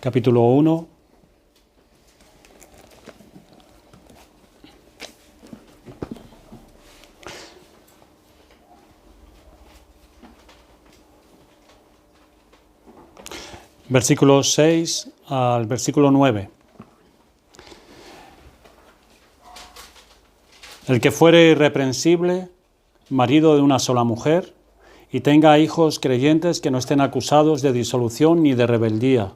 capítulo 1. Versículo 6 al versículo 9. El que fuere irreprensible, marido de una sola mujer, y tenga hijos creyentes que no estén acusados de disolución ni de rebeldía,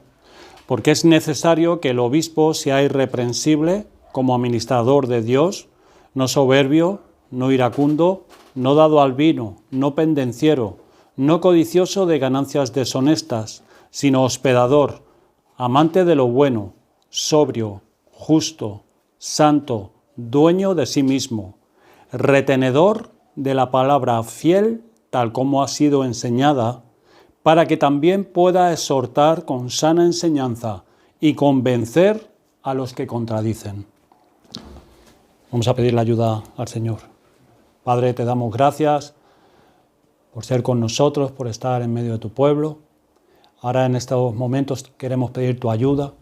porque es necesario que el obispo sea irreprensible como administrador de Dios, no soberbio, no iracundo, no dado al vino, no pendenciero, no codicioso de ganancias deshonestas, sino hospedador, amante de lo bueno, sobrio, justo, santo, dueño de sí mismo, retenedor de la palabra fiel, tal como ha sido enseñada, para que también pueda exhortar con sana enseñanza y convencer a los que contradicen. Vamos a pedir la ayuda al Señor. Padre, te damos gracias por ser con nosotros, por estar en medio de tu pueblo. Ahora en estos momentos queremos pedir tu ayuda,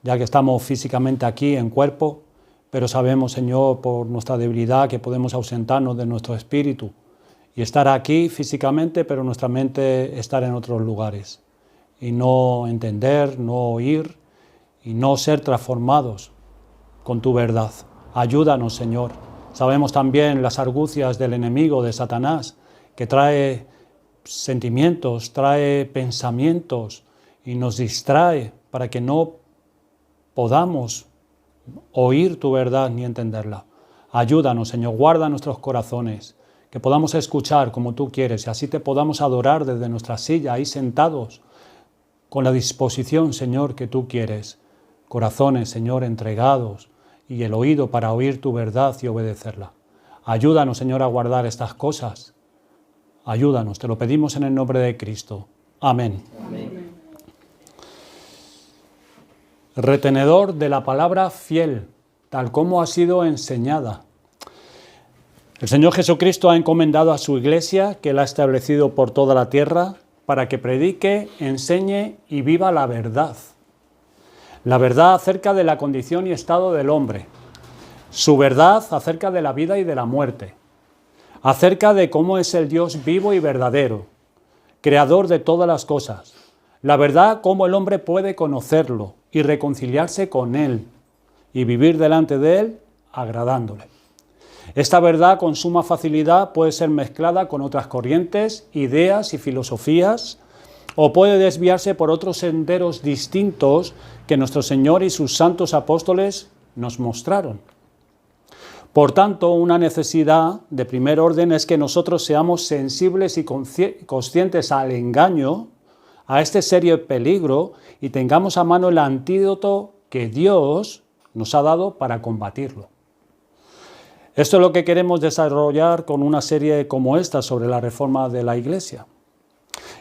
ya que estamos físicamente aquí en cuerpo, pero sabemos, Señor, por nuestra debilidad que podemos ausentarnos de nuestro espíritu y estar aquí físicamente, pero nuestra mente estar en otros lugares y no entender, no oír y no ser transformados con tu verdad. Ayúdanos, Señor. Sabemos también las argucias del enemigo, de Satanás, que trae sentimientos, trae pensamientos y nos distrae para que no podamos oír tu verdad ni entenderla. Ayúdanos, Señor, guarda nuestros corazones, que podamos escuchar como tú quieres y así te podamos adorar desde nuestra silla, ahí sentados, con la disposición, Señor, que tú quieres. Corazones, Señor, entregados y el oído para oír tu verdad y obedecerla. Ayúdanos, Señor, a guardar estas cosas. Ayúdanos, te lo pedimos en el nombre de Cristo. Amén. Amén. Retenedor de la palabra fiel, tal como ha sido enseñada. El Señor Jesucristo ha encomendado a su iglesia, que la ha establecido por toda la tierra, para que predique, enseñe y viva la verdad. La verdad acerca de la condición y estado del hombre. Su verdad acerca de la vida y de la muerte. Acerca de cómo es el Dios vivo y verdadero, creador de todas las cosas. La verdad, cómo el hombre puede conocerlo y reconciliarse con él y vivir delante de él agradándole. Esta verdad con suma facilidad puede ser mezclada con otras corrientes, ideas y filosofías, o puede desviarse por otros senderos distintos que nuestro Señor y sus santos apóstoles nos mostraron. Por tanto, una necesidad de primer orden es que nosotros seamos sensibles y conscientes al engaño, a este serio peligro, y tengamos a mano el antídoto que Dios nos ha dado para combatirlo. Esto es lo que queremos desarrollar con una serie como esta sobre la reforma de la Iglesia.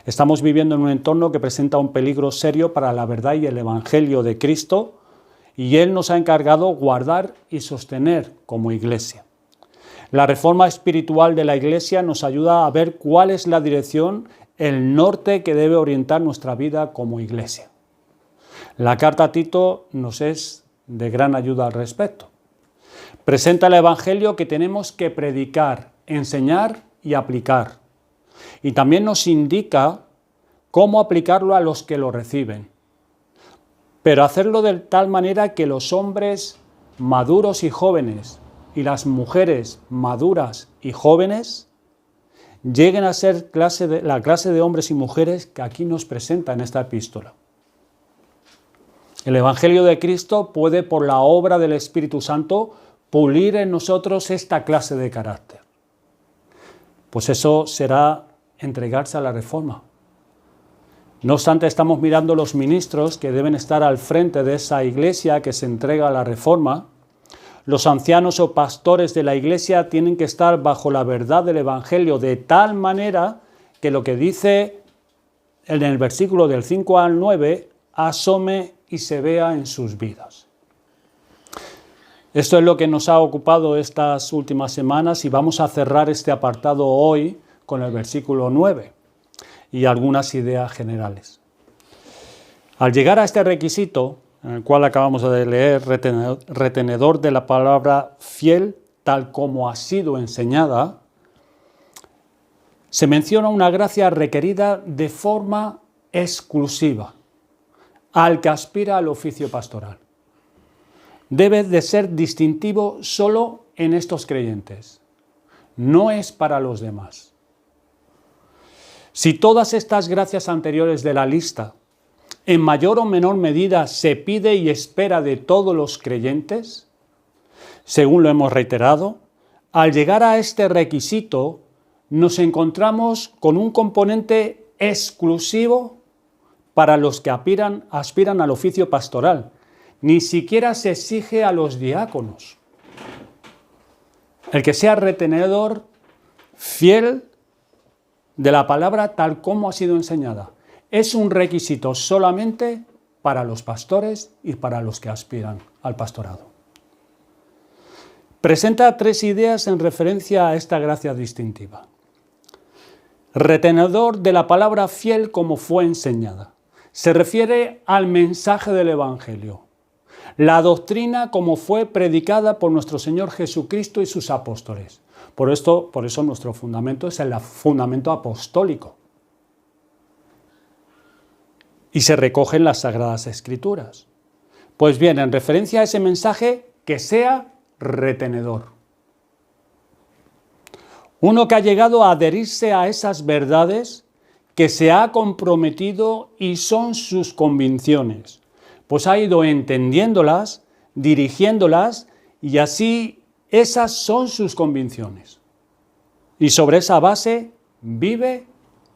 Estamos viviendo en un entorno que presenta un peligro serio para la verdad y el Evangelio de Cristo, y Él nos ha encargado guardar y sostener como Iglesia. La reforma espiritual de la Iglesia nos ayuda a ver cuál es la dirección, el norte que debe orientar nuestra vida como Iglesia. La carta a Tito nos es de gran ayuda al respecto. Presenta el Evangelio que tenemos que predicar, enseñar y aplicar. Y también nos indica cómo aplicarlo a los que lo reciben. Pero hacerlo de tal manera que los hombres maduros y jóvenes y las mujeres maduras y jóvenes lleguen a ser la clase de hombres y mujeres que aquí nos presenta en esta epístola. El Evangelio de Cristo puede, por la obra del Espíritu Santo, pulir en nosotros esta clase de carácter. Pues eso será entregarse a la reforma. No obstante, estamos mirando los ministros que deben estar al frente de esa iglesia que se entrega a la reforma. Los ancianos o pastores de la iglesia tienen que estar bajo la verdad del Evangelio de tal manera que lo que dice en el versículo del 5 al 9 asome y se vea en sus vidas. Esto es lo que nos ha ocupado estas últimas semanas y vamos a cerrar este apartado hoy con el versículo 9 y algunas ideas generales. Al llegar a este requisito, en el cual acabamos de leer, retenedor de la palabra fiel, tal como ha sido enseñada, se menciona una gracia requerida de forma exclusiva al que aspira al oficio pastoral. Debe de ser distintivo solo en estos creyentes, no es para los demás. Si todas estas gracias anteriores de la lista, en mayor o menor medida, se pide y espera de todos los creyentes, según lo hemos reiterado, al llegar a este requisito, nos encontramos con un componente exclusivo para los que aspiran al oficio pastoral. Ni siquiera se exige a los diáconos. El que sea retenedor fiel de la palabra tal como ha sido enseñada. Es un requisito solamente para los pastores y para los que aspiran al pastorado. Presenta 3 ideas en referencia a esta gracia distintiva. Retenedor de la palabra fiel como fue enseñada. Se refiere al mensaje del Evangelio. La doctrina como fue predicada por nuestro Señor Jesucristo y sus apóstoles. Por eso nuestro fundamento es el fundamento apostólico. Y se recoge en las Sagradas Escrituras. Pues bien, en referencia a ese mensaje, que sea retenedor. Uno que ha llegado a adherirse a esas verdades, que se ha comprometido y son sus convicciones, pues ha ido entendiéndolas, dirigiéndolas y así esas son sus convicciones. Y sobre esa base vive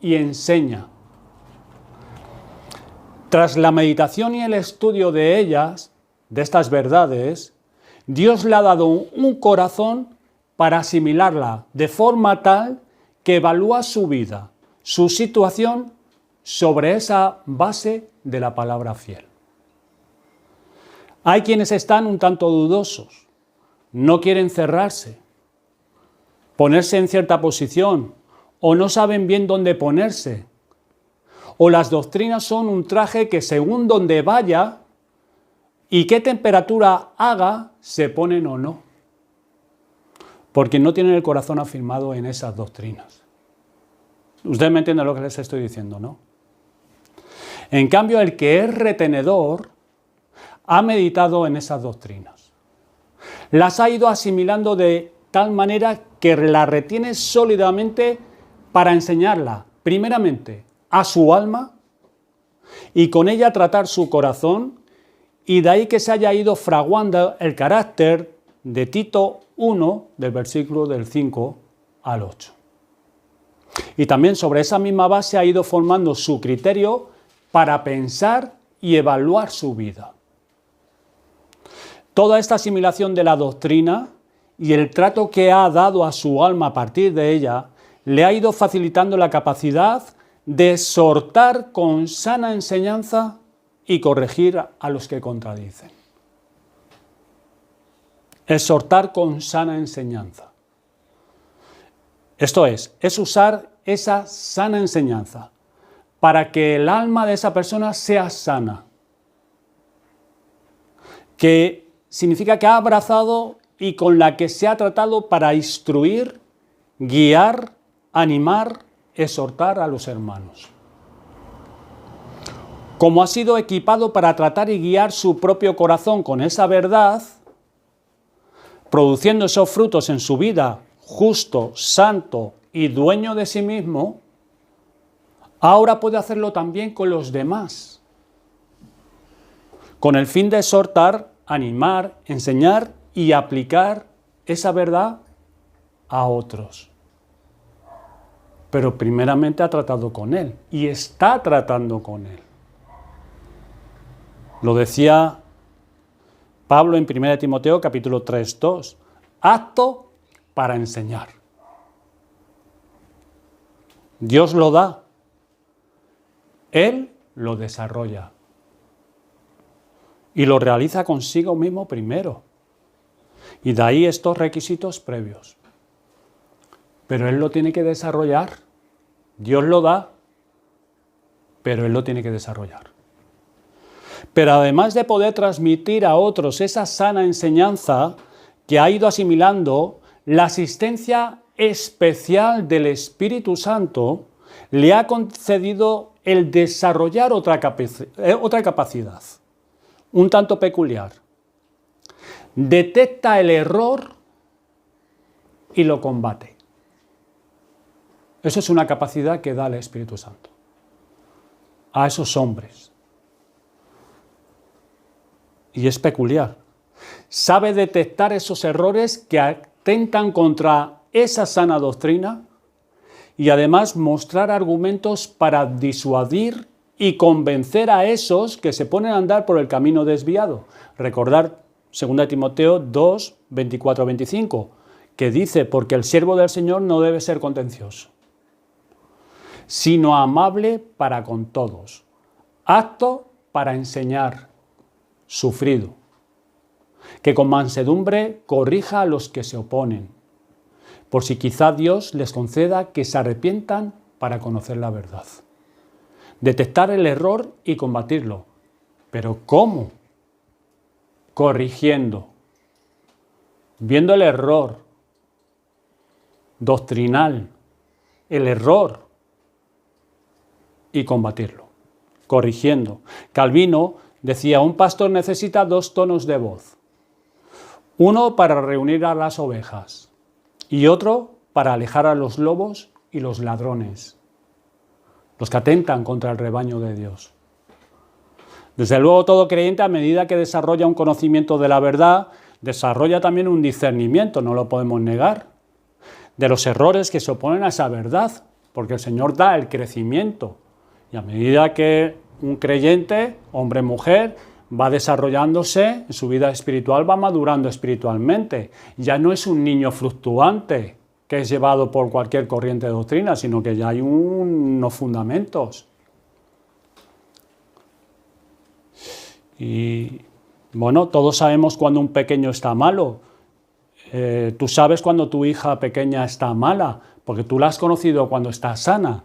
y enseña. Tras la meditación y el estudio de ellas, de estas verdades, Dios le ha dado un corazón para asimilarla de forma tal que evalúa su vida, su situación sobre esa base de la palabra fiel. Hay quienes están un tanto dudosos, no quieren cerrarse, ponerse en cierta posición o no saben bien dónde ponerse. O las doctrinas son un traje que según donde vaya y qué temperatura haga, se ponen o no. Porque no tienen el corazón afirmado en esas doctrinas. Ustedes me entienden lo que les estoy diciendo, ¿no? En cambio, el que es retenedor ha meditado en esas doctrinas. Las ha ido asimilando de tal manera que la retiene sólidamente para enseñarla, primeramente, a su alma y con ella tratar su corazón, y de ahí que se haya ido fraguando el carácter de Tito 1, del versículo del 5 al 8. Y también sobre esa misma base ha ido formando su criterio para pensar y evaluar su vida. Toda esta asimilación de la doctrina y el trato que ha dado a su alma a partir de ella le ha ido facilitando la capacidad de exhortar con sana enseñanza y corregir a los que contradicen. Exhortar con sana enseñanza. Esto es usar esa sana enseñanza para que el alma de esa persona sea sana. Que significa que ha abrazado y con la que se ha tratado para instruir, guiar, animar, exhortar a los hermanos. Como ha sido equipado para tratar y guiar su propio corazón con esa verdad, produciendo esos frutos en su vida, justo, santo y dueño de sí mismo, ahora puede hacerlo también con los demás, con el fin de exhortar, animar, enseñar y aplicar esa verdad a otros. Pero primeramente ha tratado con él y está tratando con él. Lo decía Pablo en 1 Timoteo capítulo 3:2, apto para enseñar. Dios lo da, Él lo desarrolla y lo realiza consigo mismo primero. Y de ahí estos requisitos previos. Pero Él lo tiene que desarrollar. Dios lo da, pero Él lo tiene que desarrollar. Pero además de poder transmitir a otros esa sana enseñanza que ha ido asimilando, la asistencia especial del Espíritu Santo le ha concedido el desarrollar otra capacidad, un tanto peculiar. Detecta el error y lo combate. Eso es una capacidad que da el Espíritu Santo a esos hombres. Y es peculiar. Sabe detectar esos errores que atentan contra esa sana doctrina y además mostrar argumentos para disuadir y convencer a esos que se ponen a andar por el camino desviado. Recordar 2 Timoteo 2, 24-25, que dice, porque el siervo del Señor no debe ser contencioso, sino amable para con todos, apto para enseñar, sufrido, que con mansedumbre corrija a los que se oponen, por si quizá Dios les conceda que se arrepientan para conocer la verdad. Detectar el error y combatirlo. ¿Pero cómo? Corrigiendo, viendo el error doctrinal, el error, y combatirlo, corrigiendo. Calvino decía, un pastor necesita 2 tonos de voz, uno para reunir a las ovejas y otro para alejar a los lobos y los ladrones, los que atentan contra el rebaño de Dios. Desde luego, todo creyente, a medida que desarrolla un conocimiento de la verdad, desarrolla también un discernimiento, no lo podemos negar, de los errores que se oponen a esa verdad, porque el Señor da el crecimiento. Y a medida que un creyente, hombre o mujer, va desarrollándose en su vida espiritual, va madurando espiritualmente. Ya no es un niño fluctuante que es llevado por cualquier corriente de doctrina, sino que ya hay unos fundamentos. Y bueno, todos sabemos cuando un pequeño está malo. Tú sabes cuando tu hija pequeña está mala, porque tú la has conocido cuando está sana.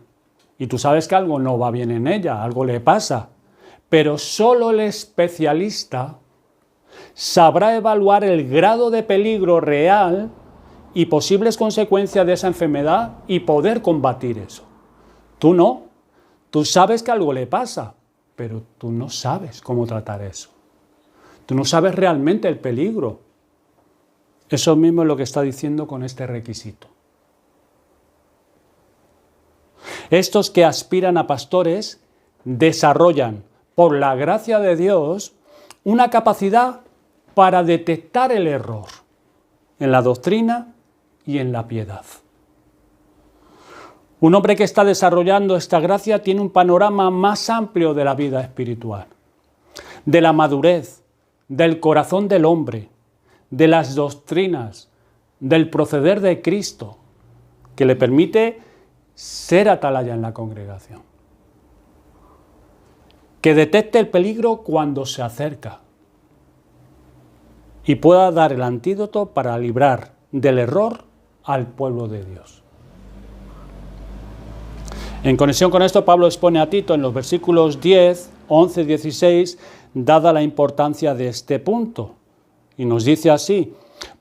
Y tú sabes que algo no va bien en ella, algo le pasa. Pero solo el especialista sabrá evaluar el grado de peligro real y posibles consecuencias de esa enfermedad y poder combatir eso. Tú no. Tú sabes que algo le pasa, pero tú no sabes cómo tratar eso. Tú no sabes realmente el peligro. Eso mismo es lo que está diciendo con este requisito. Estos que aspiran a pastores desarrollan, por la gracia de Dios, una capacidad para detectar el error en la doctrina y en la piedad. Un hombre que está desarrollando esta gracia tiene un panorama más amplio de la vida espiritual, de la madurez, del corazón del hombre, de las doctrinas, del proceder de Cristo, que le permite ser atalaya en la congregación. Que detecte el peligro cuando se acerca y pueda dar el antídoto para librar del error al pueblo de Dios. En conexión con esto, Pablo expone a Tito en los versículos 10, 11 y 16, dada la importancia de este punto. Y nos dice así,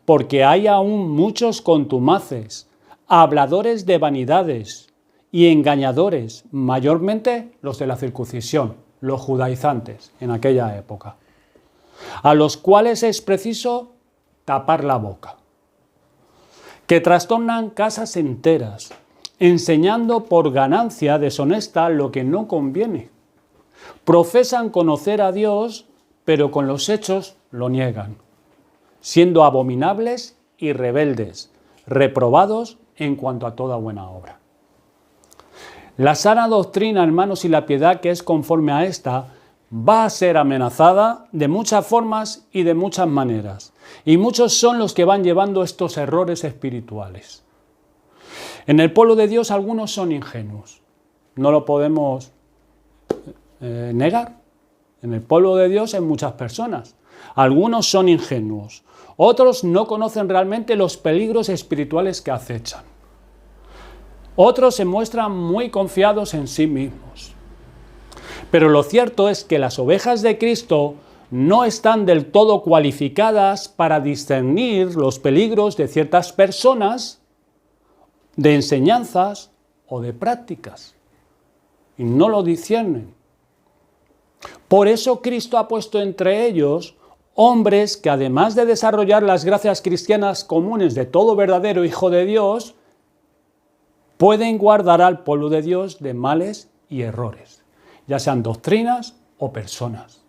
porque hay aún muchos contumaces, habladores de vanidades y engañadores, mayormente los de la circuncisión, los judaizantes en aquella época, a los cuales es preciso tapar la boca, que trastornan casas enteras, enseñando por ganancia deshonesta lo que no conviene. Profesan conocer a Dios, pero con los hechos lo niegan, siendo abominables y rebeldes, reprobados en cuanto a toda buena obra. La sana doctrina, hermanos, y la piedad que es conforme a esta, va a ser amenazada de muchas formas y de muchas maneras. Y muchos son los que van llevando estos errores espirituales. En el pueblo de Dios algunos son ingenuos. No lo podemos negar. En el pueblo de Dios hay muchas personas. Algunos son ingenuos. Otros no conocen realmente los peligros espirituales que acechan. Otros se muestran muy confiados en sí mismos. Pero lo cierto es que las ovejas de Cristo no están del todo cualificadas para discernir los peligros de ciertas personas, de enseñanzas o de prácticas. Y no lo disciernen. Por eso Cristo ha puesto entre ellos hombres que, además de desarrollar las gracias cristianas comunes de todo verdadero hijo de Dios, pueden guardar al pueblo de Dios de males y errores, ya sean doctrinas o personas.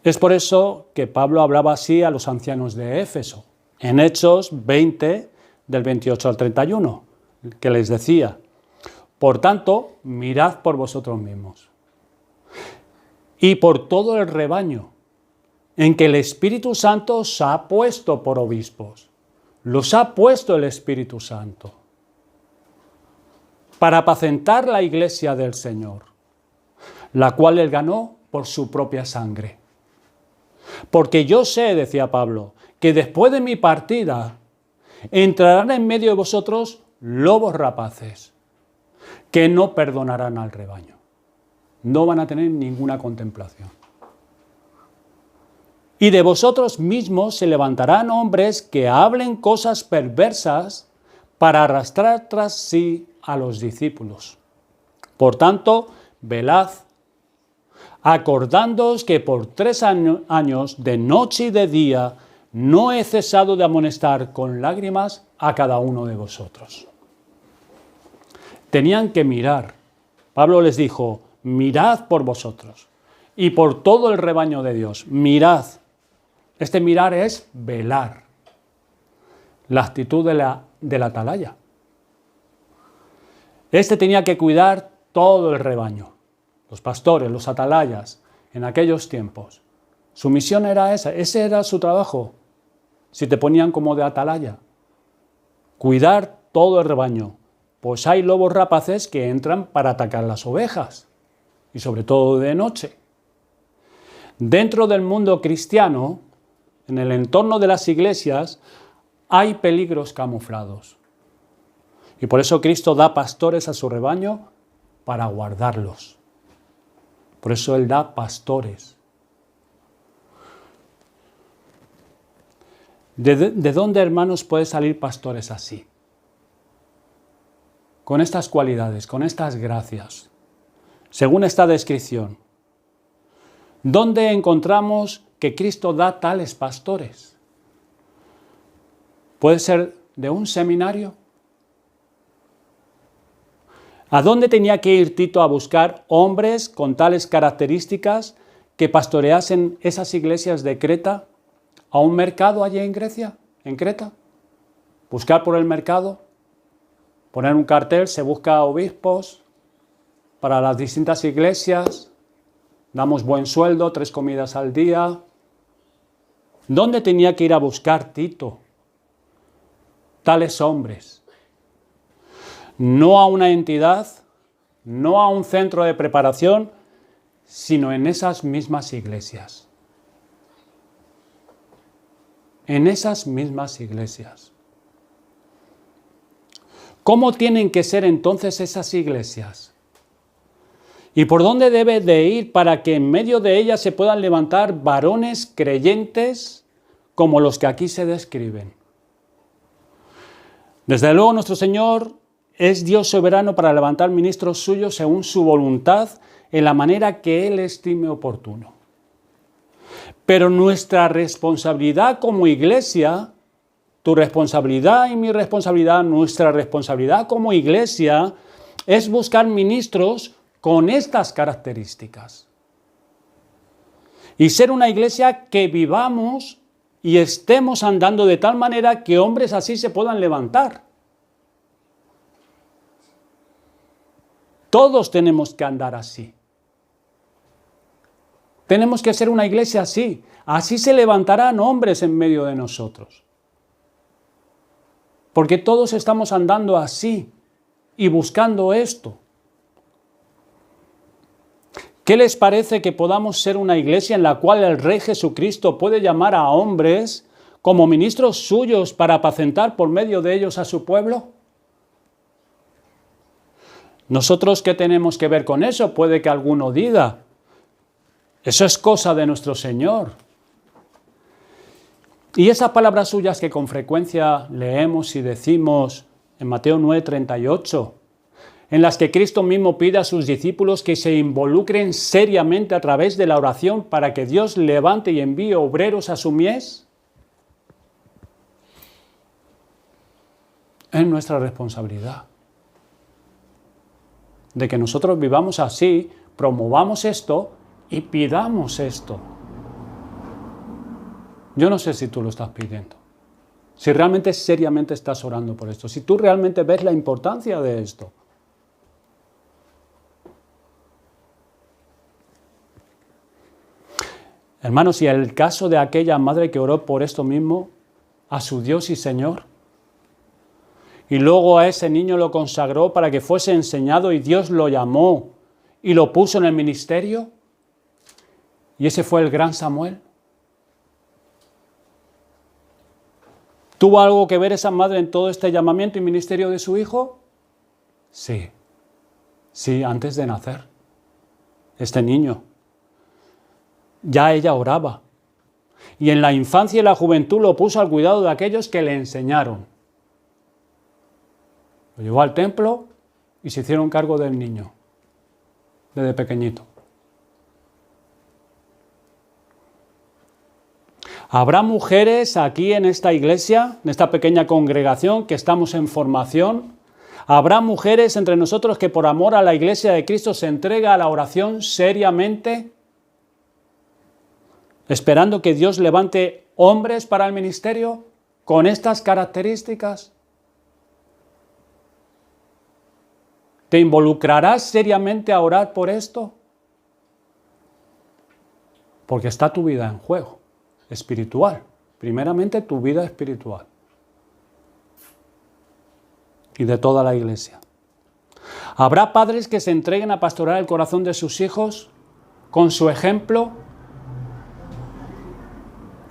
Es por eso que Pablo hablaba así a los ancianos de Éfeso, en Hechos 20, del 28 al 31, que les decía: por tanto, mirad por vosotros mismos y por todo el rebaño en que el Espíritu Santo os ha puesto por obispos. Los ha puesto el Espíritu Santo para apacentar la iglesia del Señor, la cual él ganó por su propia sangre. Porque yo sé, decía Pablo, que después de mi partida entrarán en medio de vosotros lobos rapaces, que no perdonarán al rebaño. No van a tener ninguna contemplación. Y de vosotros mismos se levantarán hombres que hablen cosas perversas para arrastrar tras sí a los discípulos. Por tanto, velad, acordándoos que por 3 años, de noche y de día, no he cesado de amonestar con lágrimas a cada uno de vosotros. Tenían que mirar. Pablo les dijo: mirad por vosotros y por todo el rebaño de Dios. Mirad. Este mirar es velar. La actitud de la atalaya. Este tenía que cuidar todo el rebaño. Los pastores, los atalayas, en aquellos tiempos. Su misión era esa, ese era su trabajo. Si te ponían como de atalaya. Cuidar todo el rebaño. Pues hay lobos rapaces que entran para atacar las ovejas. Y sobre todo de noche. Dentro del mundo cristiano, en el entorno de las iglesias, hay peligros camuflados. Y por eso Cristo da pastores a su rebaño para guardarlos. Por eso Él da pastores. ¿De dónde, hermanos, puede salir pastores así? Con estas cualidades, con estas gracias, según esta descripción. ¿Dónde encontramos que Cristo da tales pastores? ¿Puede ser de un seminario? ¿A dónde tenía que ir Tito a buscar hombres con tales características que pastoreasen esas iglesias de Creta? ¿A un mercado allí en Grecia, en Creta? ¿Buscar por el mercado? Poner un cartel: se busca obispos para las distintas iglesias, damos buen sueldo, 3 comidas al día. ¿Dónde tenía que ir a buscar Tito tales hombres? No a una entidad, no a un centro de preparación, sino en esas mismas iglesias. En esas mismas iglesias. ¿Cómo tienen que ser entonces esas iglesias? ¿Y por dónde debe de ir para que en medio de ellas se puedan levantar varones creyentes como los que aquí se describen? Desde luego nuestro Señor es Dios soberano para levantar ministros suyos según su voluntad, en la manera que Él estime oportuno. Pero nuestra responsabilidad como iglesia, tu responsabilidad y mi responsabilidad, nuestra responsabilidad como iglesia, es buscar ministros con estas características. Y ser una iglesia que vivamos y estemos andando de tal manera que hombres así se puedan levantar. Todos tenemos que andar así. Tenemos que ser una iglesia así. Así se levantarán hombres en medio de nosotros. Porque todos estamos andando así y buscando esto. ¿Qué les parece que podamos ser una iglesia en la cual el Rey Jesucristo puede llamar a hombres como ministros suyos para apacentar por medio de ellos a su pueblo? ¿Nosotros qué tenemos que ver con eso? Puede que alguno diga. Eso es cosa de nuestro Señor. Y esas palabras suyas que con frecuencia leemos y decimos en Mateo 9:38, en las que Cristo mismo pide a sus discípulos que se involucren seriamente a través de la oración para que Dios levante y envíe obreros a su mies, es nuestra responsabilidad. De que nosotros vivamos así, promovamos esto y pidamos esto. Yo no sé si tú lo estás pidiendo, si realmente seriamente estás orando por esto, si tú realmente ves la importancia de esto. Hermanos, y el caso de aquella madre que oró por esto mismo a su Dios y Señor, y luego a ese niño lo consagró para que fuese enseñado y Dios lo llamó y lo puso en el ministerio, y ese fue el gran Samuel. ¿Tuvo algo que ver esa madre en todo este llamamiento y ministerio de su hijo? Sí, antes de nacer, este niño. Ya ella oraba. Y en la infancia y la juventud lo puso al cuidado de aquellos que le enseñaron. Lo llevó al templo y se hicieron cargo del niño, desde pequeñito. Habrá mujeres aquí en esta iglesia, en esta pequeña congregación que estamos en formación. Habrá mujeres entre nosotros que por amor a la iglesia de Cristo se entrega a la oración seriamente, esperando que Dios levante hombres para el ministerio con estas características. ¿Te involucrarás seriamente a orar por esto? Porque está tu vida en juego, espiritual. Primeramente tu vida espiritual. Y de toda la iglesia. ¿Habrá padres que se entreguen a pastorear el corazón de sus hijos con su ejemplo?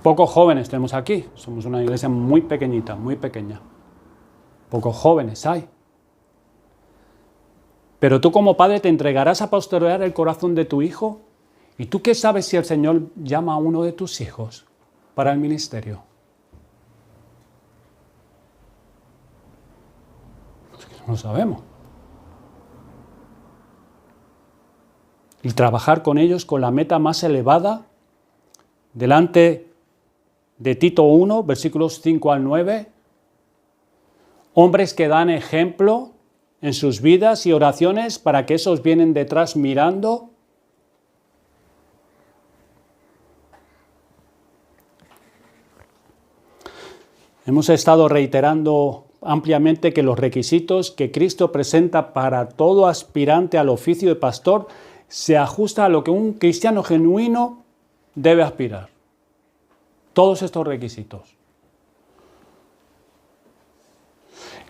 Pocos jóvenes tenemos aquí. Somos una iglesia muy pequeñita, muy pequeña. Pocos jóvenes hay. Pero tú como padre te entregarás a pastorear el corazón de tu hijo. ¿Y tú qué sabes si el Señor llama a uno de tus hijos para el ministerio? No lo sabemos. Y trabajar con ellos con la meta más elevada delante de Tito 1, versículos 5 al 9. Hombres que dan ejemplo en sus vidas y oraciones para que esos vienen detrás mirando. Hemos estado reiterando ampliamente que los requisitos que Cristo presenta para todo aspirante al oficio de pastor se ajusta a lo que un cristiano genuino debe aspirar. Todos estos requisitos.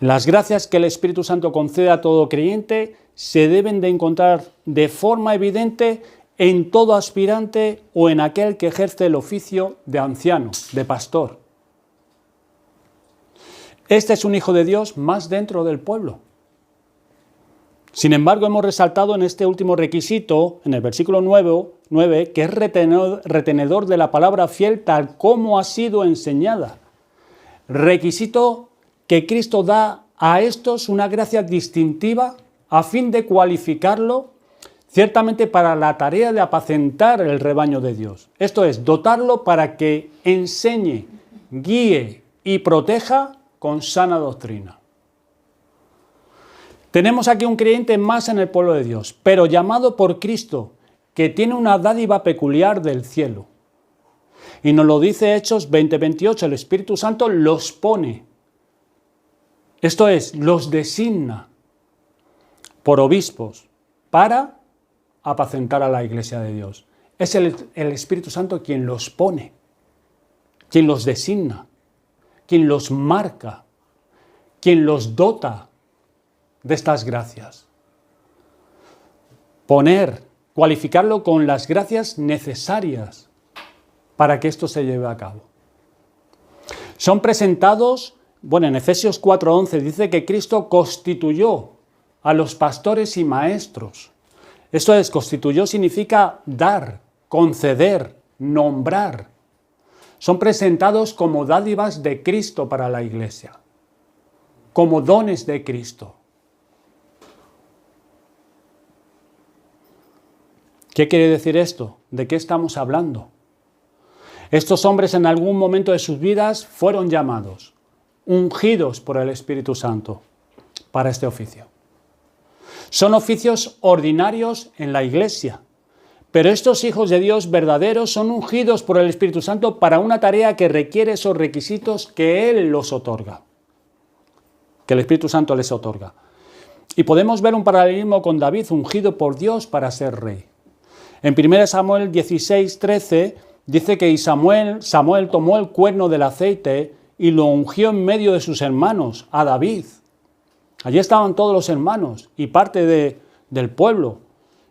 Las gracias que el Espíritu Santo concede a todo creyente se deben de encontrar de forma evidente en todo aspirante o en aquel que ejerce el oficio de anciano, de pastor. Este es un hijo de Dios más dentro del pueblo. Sin embargo, hemos resaltado en este último requisito, en el versículo 9, que es retenedor de la palabra fiel tal como ha sido enseñada. Requisito que Cristo da a estos una gracia distintiva a fin de cualificarlo ciertamente para la tarea de apacentar el rebaño de Dios. Esto es, dotarlo para que enseñe, guíe y proteja con sana doctrina. Tenemos aquí un creyente más en el pueblo de Dios, pero llamado por Cristo, que tiene una dádiva peculiar del cielo. Y nos lo dice Hechos 20:28, el Espíritu Santo los pone. Esto es, los designa por obispos para apacentar a la iglesia de Dios. Es el Espíritu Santo quien los pone, quien los designa, quien los marca, quien los dota de estas gracias. Cualificarlo con las gracias necesarias para que esto se lleve a cabo. Son presentados, en Efesios 4:11 dice que Cristo constituyó a los pastores y maestros. Esto es, constituyó significa dar, conceder, nombrar. Son presentados como dádivas de Cristo para la Iglesia, como dones de Cristo. ¿Qué quiere decir esto? ¿De qué estamos hablando? Estos hombres en algún momento de sus vidas fueron llamados, ungidos por el Espíritu Santo para este oficio. Son oficios ordinarios en la Iglesia, pero estos hijos de Dios verdaderos son ungidos por el Espíritu Santo para una tarea que requiere esos requisitos que Él los otorga, que el Espíritu Santo les otorga. Y podemos ver un paralelismo con David, ungido por Dios para ser rey. En 1 Samuel 16:13 dice que Samuel tomó el cuerno del aceite y lo ungió en medio de sus hermanos, a David. Allí estaban todos los hermanos y parte del pueblo.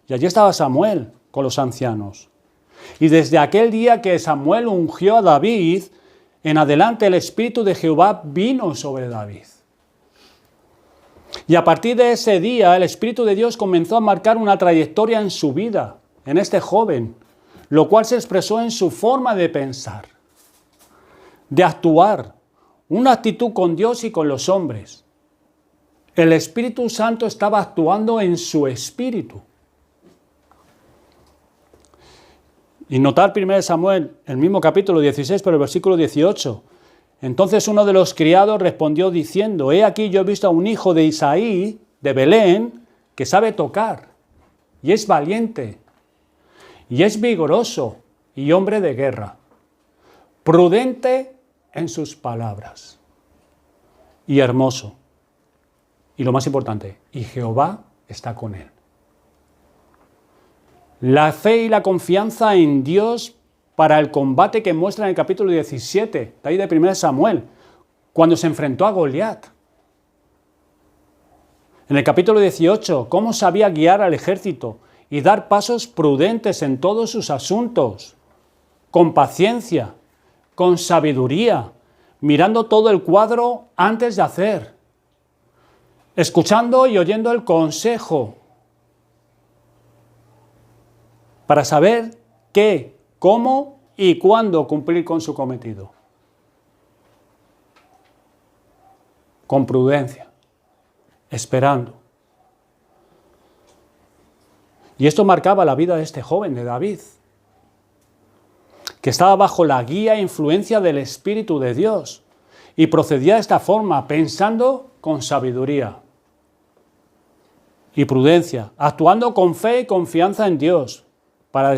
Y allí estaba Samuel con los ancianos. Y desde aquel día que Samuel ungió a David, en adelante el Espíritu de Jehová vino sobre David. Y a partir de ese día el Espíritu de Dios comenzó a marcar una trayectoria en su vida, en este joven, lo cual se expresó en su forma de pensar, de actuar, una actitud con Dios y con los hombres. El Espíritu Santo estaba actuando en su espíritu. Y notar 1 Samuel, el mismo capítulo 16, pero el versículo 18. Entonces uno de los criados respondió diciendo: he aquí yo he visto a un hijo de Isaí, de Belén, que sabe tocar, y es valiente, y es vigoroso, y hombre de guerra, prudente en sus palabras, y hermoso. Y lo más importante, y Jehová está con él. La fe y la confianza en Dios para el combate que muestra en el capítulo 17, de ahí de 1 Samuel, cuando se enfrentó a Goliat. En el capítulo 18, cómo sabía guiar al ejército y dar pasos prudentes en todos sus asuntos, con paciencia, con sabiduría, mirando todo el cuadro antes de hacer, escuchando y oyendo el consejo, para saber qué, cómo y cuándo cumplir con su cometido. Con prudencia, esperando. Y esto marcaba la vida de este joven, de David, que estaba bajo la guía e influencia del Espíritu de Dios y procedía de esta forma, pensando con sabiduría y prudencia, actuando con fe y confianza en Dios para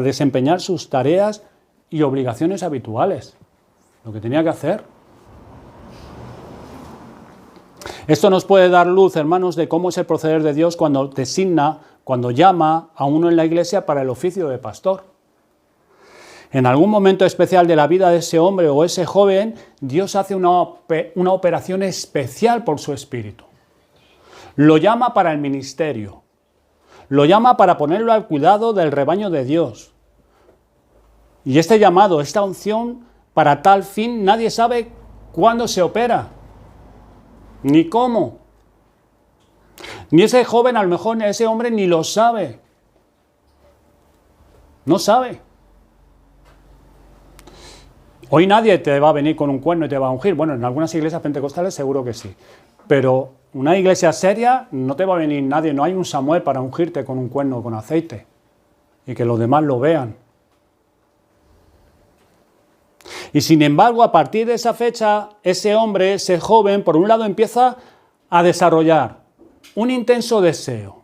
desempeñar sus tareas y obligaciones habituales, lo que tenía que hacer. Esto nos puede dar luz, hermanos, de cómo es el proceder de Dios cuando designa, cuando llama a uno en la iglesia para el oficio de pastor. En algún momento especial de la vida de ese hombre o ese joven, Dios hace una operación especial por su espíritu. Lo llama para el ministerio. Lo llama para ponerlo al cuidado del rebaño de Dios. Y este llamado, esta unción, para tal fin, nadie sabe cuándo se opera, ni cómo. Ni ese joven, a lo mejor ese hombre ni lo sabe. No sabe. Hoy nadie te va a venir con un cuerno y te va a ungir. Bueno, en algunas iglesias pentecostales seguro que sí. Pero una iglesia seria no te va a venir nadie. No hay un Samuel para ungirte con un cuerno con aceite y que los demás lo vean. Y sin embargo, a partir de esa fecha, ese hombre, ese joven, por un lado empieza a desarrollar un intenso deseo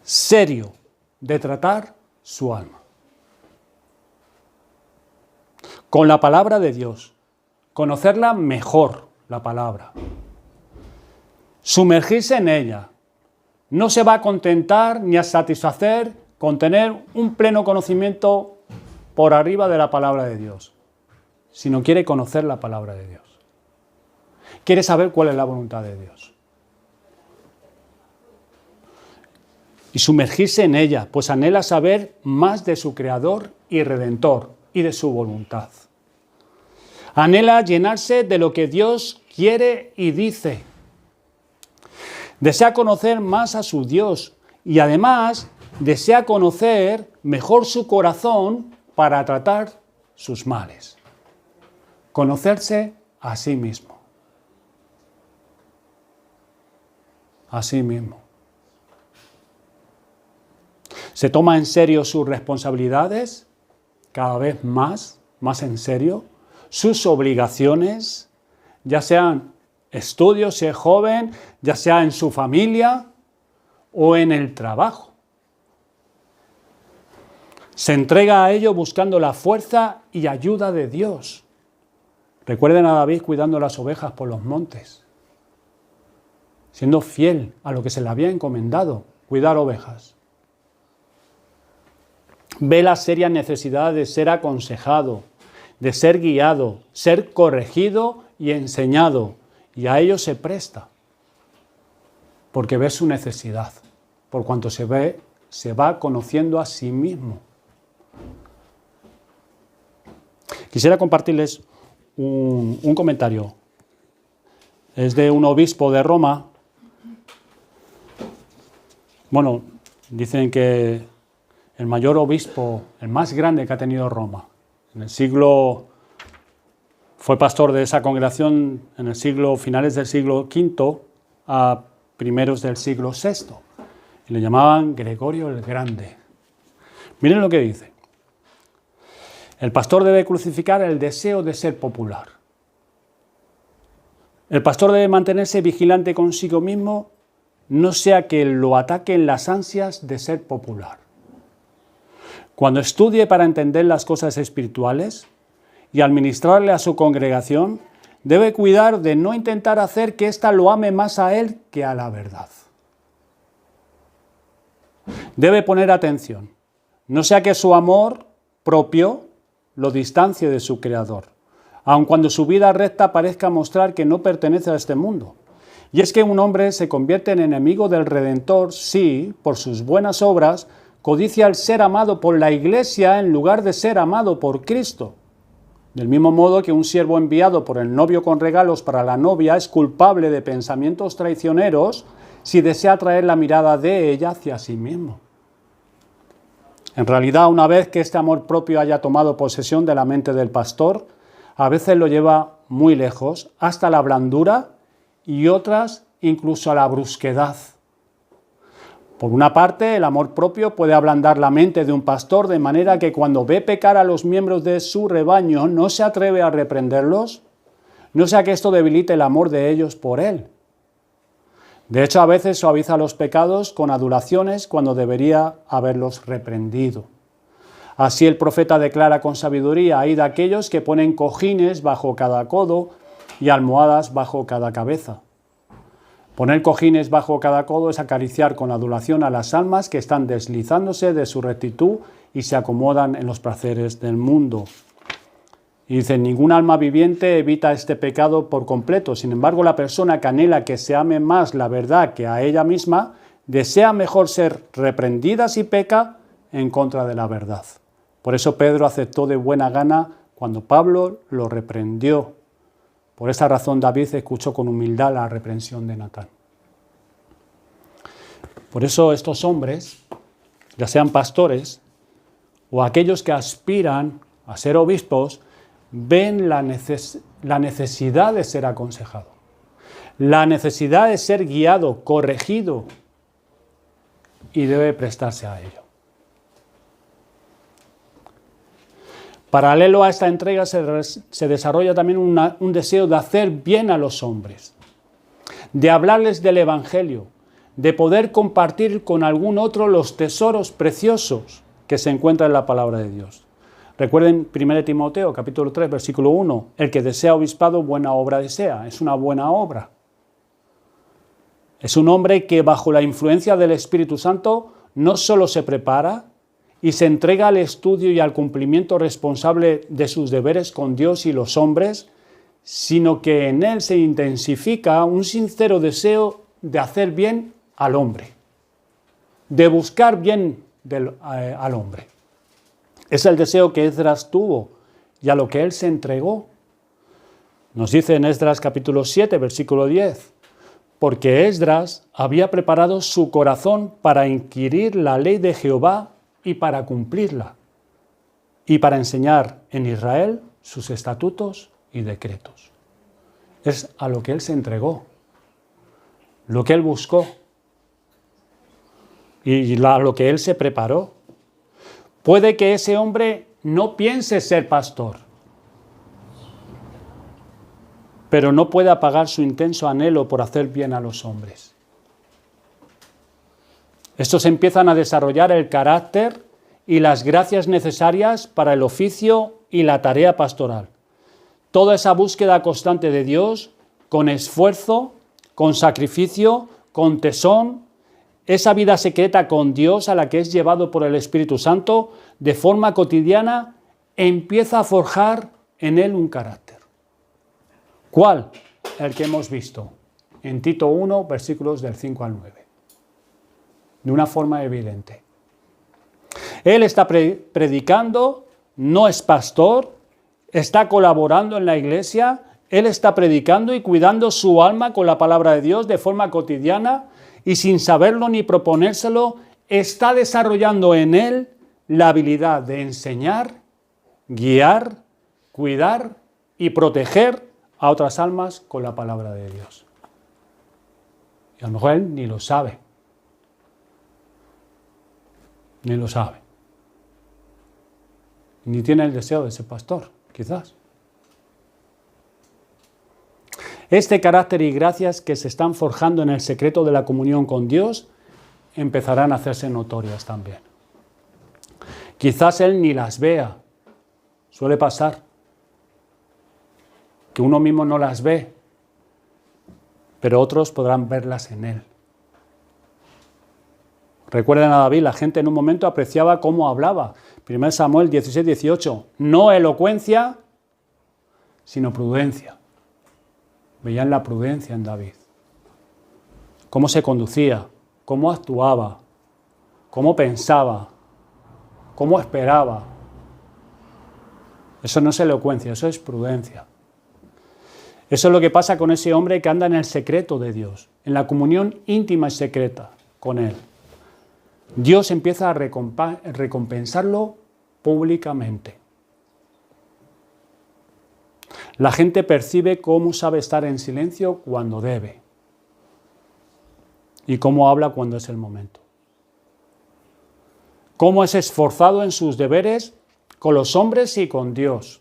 serio de tratar su alma con la palabra de Dios, conocerla mejor, la palabra, sumergirse en ella. No se va a contentar ni a satisfacer con tener un pleno conocimiento por arriba de la palabra de Dios, sino quiere conocer la palabra de Dios. Quiere saber cuál es la voluntad de Dios. Y sumergirse en ella, pues anhela saber más de su Creador y Redentor y de su voluntad. Anhela llenarse de lo que Dios quiere y dice. Desea conocer más a su Dios y además desea conocer mejor su corazón para tratar sus males. Conocerse a sí mismo. A sí mismo. Se toma en serio sus responsabilidades, cada vez más en serio, sus obligaciones, ya sean estudios, si es joven, ya sea en su familia o en el trabajo. Se entrega a ello buscando la fuerza y ayuda de Dios. Recuerden a David cuidando las ovejas por los montes, siendo fiel a lo que se le había encomendado, cuidar ovejas. Ve la seria necesidad de ser aconsejado, de ser guiado, ser corregido y enseñado, y a ello se presta, porque ve su necesidad, por cuanto se va conociendo a sí mismo. Quisiera compartirles un comentario. Es de un obispo de Roma. Bueno, dicen que el mayor obispo, el más grande que ha tenido Roma. Fue pastor de esa congregación en finales del siglo V a primeros del siglo VI. Y le llamaban Gregorio el Grande. Miren lo que dice. El pastor debe crucificar el deseo de ser popular. El pastor debe mantenerse vigilante consigo mismo, no sea que lo ataquen las ansias de ser popular. Cuando estudie para entender las cosas espirituales y al ministrarle a su congregación, debe cuidar de no intentar hacer que ésta lo ame más a él que a la verdad. Debe poner atención, no sea que su amor propio lo distancie de su Creador, aun cuando su vida recta parezca mostrar que no pertenece a este mundo. Y es que un hombre se convierte en enemigo del Redentor si, por sus buenas obras, codicia el ser amado por la Iglesia en lugar de ser amado por Cristo. Del mismo modo que un siervo enviado por el novio con regalos para la novia es culpable de pensamientos traicioneros si desea atraer la mirada de ella hacia sí mismo. En realidad, una vez que este amor propio haya tomado posesión de la mente del pastor, a veces lo lleva muy lejos, hasta la blandura y otras incluso a la brusquedad. Por una parte, el amor propio puede ablandar la mente de un pastor de manera que cuando ve pecar a los miembros de su rebaño no se atreve a reprenderlos, no sea que esto debilite el amor de ellos por él. De hecho, a veces suaviza los pecados con adulaciones cuando debería haberlos reprendido. Así el profeta declara con sabiduría: hay de aquellos que ponen cojines bajo cada codo y almohadas bajo cada cabeza. Poner cojines bajo cada codo es acariciar con adulación a las almas que están deslizándose de su rectitud y se acomodan en los placeres del mundo. Y dice, ningún alma viviente evita este pecado por completo. Sin embargo, la persona que anhela que se ame más la verdad que a ella misma, desea mejor ser reprendida si peca en contra de la verdad. Por eso Pedro aceptó de buena gana cuando Pablo lo reprendió. Por esa razón David escuchó con humildad la reprensión de Natán. Por eso estos hombres, ya sean pastores o aquellos que aspiran a ser obispos, ven la necesidad de ser aconsejado, la necesidad de ser guiado, corregido, y debe prestarse a ello. Paralelo a esta entrega se desarrolla también un deseo de hacer bien a los hombres, de hablarles del Evangelio, de poder compartir con algún otro los tesoros preciosos que se encuentran en la palabra de Dios. Recuerden 1 Timoteo, capítulo 3, versículo 1, el que desea obispado, buena obra desea. Es una buena obra. Es un hombre que bajo la influencia del Espíritu Santo no solo se prepara y se entrega al estudio y al cumplimiento responsable de sus deberes con Dios y los hombres, sino que en él se intensifica un sincero deseo de hacer bien al hombre, de buscar bien al hombre. Es el deseo que Esdras tuvo y a lo que él se entregó. Nos dice en Esdras capítulo 7, versículo 10, porque Esdras había preparado su corazón para inquirir la ley de Jehová y para cumplirla, y para enseñar en Israel sus estatutos y decretos. Es a lo que él se entregó, lo que él buscó y a lo que él se preparó. Puede que ese hombre no piense ser pastor, pero no puede apagar su intenso anhelo por hacer bien a los hombres. Estos empiezan a desarrollar el carácter y las gracias necesarias para el oficio y la tarea pastoral. Toda esa búsqueda constante de Dios, con esfuerzo, con sacrificio, con tesón, esa vida secreta con Dios a la que es llevado por el Espíritu Santo, de forma cotidiana, empieza a forjar en él un carácter. ¿Cuál? El que hemos visto en Tito 1, versículos del 5 al 9. De una forma evidente. Él está predicando, no es pastor, está colaborando en la iglesia, él está predicando y cuidando su alma con la palabra de Dios de forma cotidiana y sin saberlo ni proponérselo, está desarrollando en él la habilidad de enseñar, guiar, cuidar y proteger a otras almas con la palabra de Dios. Y a lo mejor él ni lo sabe. Ni lo sabe. Ni tiene el deseo de ser pastor, quizás. Este carácter y gracias que se están forjando en el secreto de la comunión con Dios empezarán a hacerse notorias también. Quizás él ni las vea. Suele pasar que uno mismo no las ve, pero otros podrán verlas en él. Recuerden a David, la gente en un momento apreciaba cómo hablaba. 1 Samuel 16, 18. No elocuencia, sino prudencia. Veían la prudencia en David. Cómo se conducía, cómo actuaba, cómo pensaba, cómo esperaba. Eso no es elocuencia, eso es prudencia. Eso es lo que pasa con ese hombre que anda en el secreto de Dios, en la comunión íntima y secreta con Él. Dios empieza a recompensarlo públicamente. La gente percibe cómo sabe estar en silencio cuando debe y cómo habla cuando es el momento. Cómo es esforzado en sus deberes con los hombres y con Dios.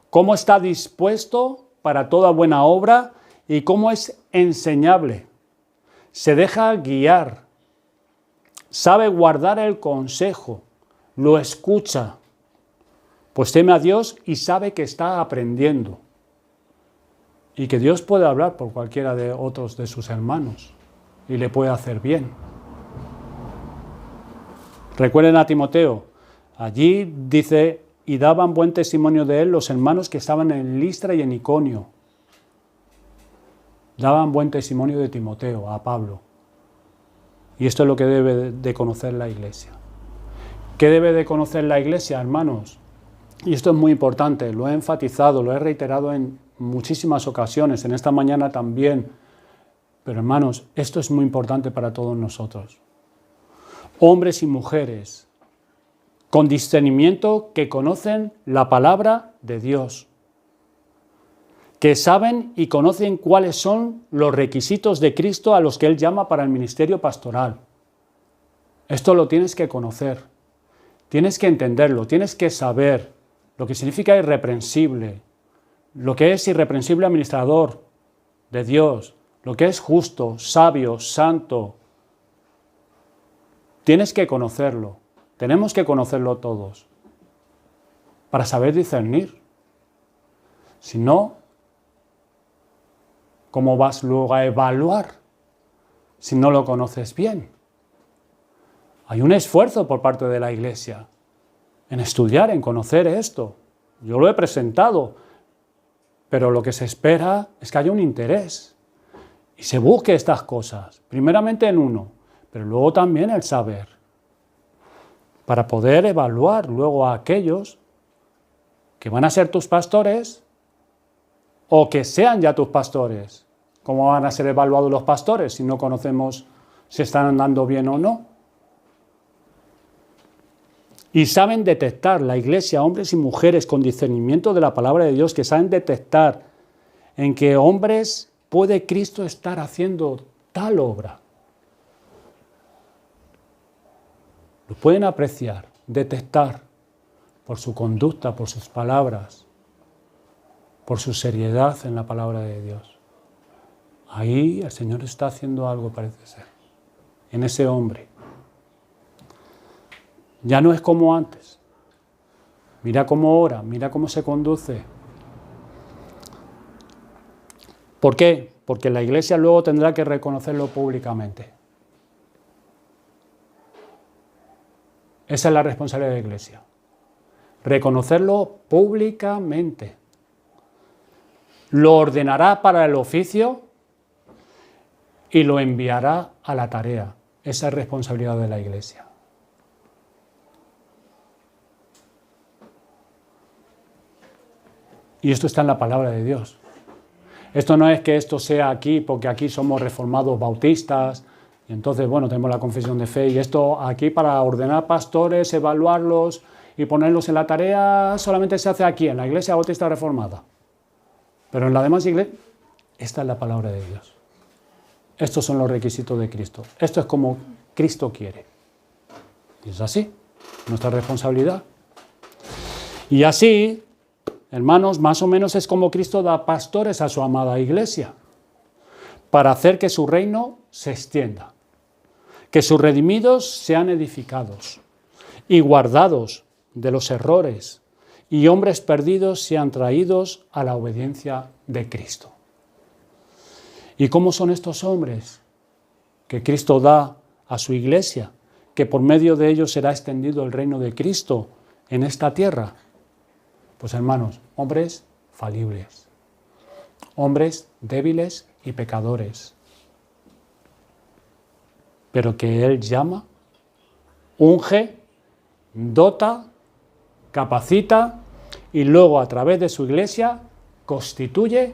Cómo está dispuesto para toda buena obra y cómo es enseñable. Se deja guiar. Sabe guardar el consejo. Lo escucha. Pues teme a Dios y sabe que está aprendiendo. Y que Dios puede hablar por cualquiera de otros de sus hermanos. Y le puede hacer bien. Recuerden a Timoteo. Allí dice, y daban buen testimonio de él los hermanos que estaban en Listra y en Iconio. Daban buen testimonio de Timoteo, a Pablo. Y esto es lo que debe de conocer la iglesia. ¿Qué debe de conocer la iglesia, hermanos? Y esto es muy importante, lo he enfatizado, lo he reiterado en muchísimas ocasiones, en esta mañana también. Pero hermanos, esto es muy importante para todos nosotros. Hombres y mujeres con discernimiento que conocen la palabra de Dios, que saben y conocen cuáles son los requisitos de Cristo a los que Él llama para el ministerio pastoral. Esto lo tienes que conocer, tienes que entenderlo, tienes que saber lo que significa irreprensible, lo que es irreprensible administrador de Dios, lo que es justo, sabio, santo. Tienes que conocerlo, tenemos que conocerlo todos, para saber discernir. Si no, ¿cómo vas luego a evaluar si no lo conoces bien? Hay un esfuerzo por parte de la Iglesia en estudiar, en conocer esto. Yo lo he presentado, pero lo que se espera es que haya un interés y se busque estas cosas, primeramente en uno, pero luego también el saber, para poder evaluar luego a aquellos que van a ser tus pastores o que sean ya tus pastores, ¿Cómo van a ser evaluados los pastores si no conocemos si están andando bien o no? Y saben detectar, la iglesia, hombres y mujeres con discernimiento de la palabra de Dios, que saben detectar en qué hombres puede Cristo estar haciendo tal obra. Lo pueden apreciar, detectar por su conducta, por sus palabras, por su seriedad en la palabra de Dios. Ahí el Señor está haciendo algo, parece ser, en ese hombre. Ya no es como antes. Mira cómo ora, mira cómo se conduce. ¿Por qué? Porque la iglesia luego tendrá que reconocerlo públicamente. Esa es la responsabilidad de la iglesia. Reconocerlo públicamente. Lo ordenará para el oficio y lo enviará a la tarea. Esa es responsabilidad de la iglesia. Y esto está en la palabra de Dios. Esto no es que esto sea aquí porque aquí somos reformados bautistas y entonces, bueno, tenemos la confesión de fe y esto aquí para ordenar pastores, evaluarlos y ponerlos en la tarea solamente se hace aquí, en la iglesia bautista reformada. Pero en la demás iglesia, esta es la palabra de Dios. Estos son los requisitos de Cristo. Esto es como Cristo quiere. Y es así, nuestra responsabilidad. Y así, hermanos, más o menos es como Cristo da pastores a su amada iglesia para hacer que su reino se extienda, que sus redimidos sean edificados y guardados de los errores y hombres perdidos sean traídos a la obediencia de Cristo. ¿Y cómo son estos hombres que Cristo da a su iglesia, que por medio de ellos será extendido el reino de Cristo en esta tierra? Pues hermanos, hombres falibles, hombres débiles y pecadores, pero que Él llama, unge, dota, capacita y luego a través de su iglesia constituye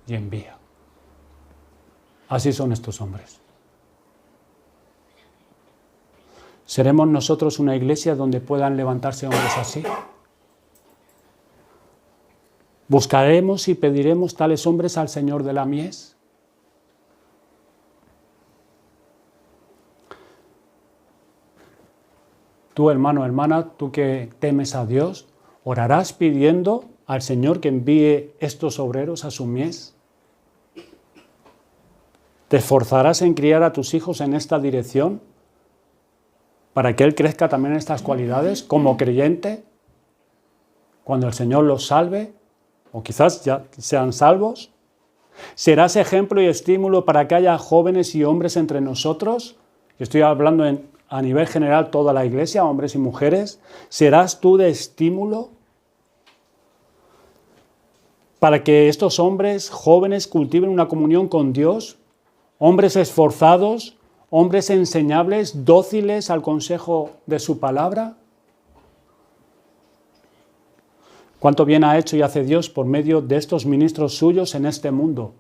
y envía. Así son estos hombres. ¿Seremos nosotros una iglesia donde puedan levantarse hombres así? ¿Buscaremos y pediremos tales hombres al Señor de la mies? Tú, hermano, hermana, tú que temes a Dios, ¿orarás pidiendo al Señor que envíe estos obreros a su mies? ¿Te esforzarás en criar a tus hijos en esta dirección para que Él crezca también en estas cualidades como creyente cuando el Señor los salve? O quizás ya sean salvos. ¿Serás ejemplo y estímulo para que haya jóvenes y hombres entre nosotros? Estoy hablando a nivel general toda la iglesia, hombres y mujeres. ¿Serás tú de estímulo para que estos hombres jóvenes cultiven una comunión con Dios? Hombres esforzados, hombres enseñables, dóciles al consejo de su palabra. Cuánto bien ha hecho y hace Dios por medio de estos ministros suyos en este mundo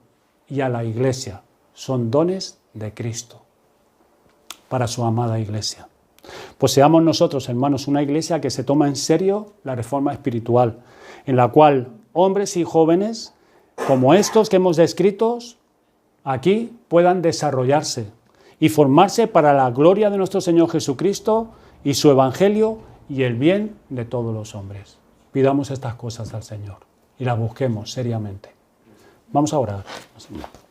y a la iglesia. Son dones de Cristo para su amada iglesia. Pues seamos nosotros, hermanos, una iglesia que se toma en serio la reforma espiritual, en la cual hombres y jóvenes como estos que hemos descrito aquí puedan desarrollarse y formarse para la gloria de nuestro Señor Jesucristo y su evangelio y el bien de todos los hombres. Pidamos estas cosas al Señor y las busquemos seriamente. Vamos a orar, Señor.